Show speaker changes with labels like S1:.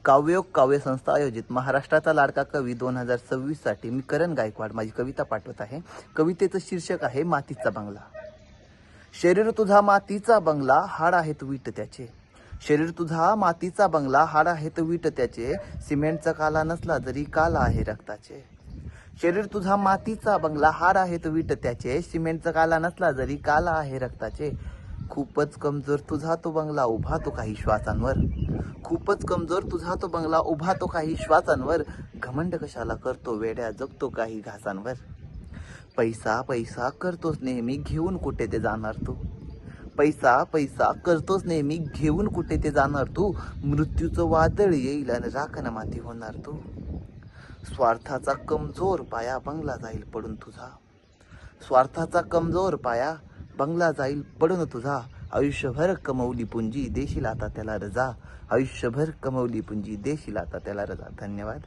S1: काव्ययोग काव्य संस्था आयोजित महाराष्ट्राचा लाडका कवी 2026 साठी मी करण गायकवाड माझी कविता पाठवत आहे। कवितेचं शीर्षक आहे मातीचा बंगला। शरीर तुझा मातीचा बंगला, हाड आहेत वीट त्याचे। शरीर तुझा मातीचा बंगला, हाड आहेत वीट त्याचे। सिमेंटचा काला नसला जरी काला आहे रक्ताचे। शरीर तुझा मातीचा बंगला, हाड आहेत वीट त्याचे। सिमेंटचा काला नसला जरी काला आहे रक्ताचे। खूपच कमजोर तुझा तो बंगला, उभा तो काही श्वासांवर। खूपच कमजोर तुझा तो बंगला, उभा तो काही श्वासांवर। घमंड कशाला करतो वेड्या, जगतो काही घासांवर। पैसा पैसा करतोस नेहमी, घेऊन कुठे ते जाणार तू। पैसा पैसा करतोस नेहमी, घेऊन कुठे ते जाणार तू। मृत्यूचं वादळ येईल आणि राखण माती होणार तू। स्वार्थाचा कमजोर पाया, बंगला जाईल पडून तुझा। स्वार्थाचा कमजोर पाया, बंगला जाईल पडून तुझा। आयुष्यभर कमवली पुंजी, देशील आता त्याला रजा। आयुष्यभर कमवली पुंजी, देशील आता त्याला रजा। धन्यवाद।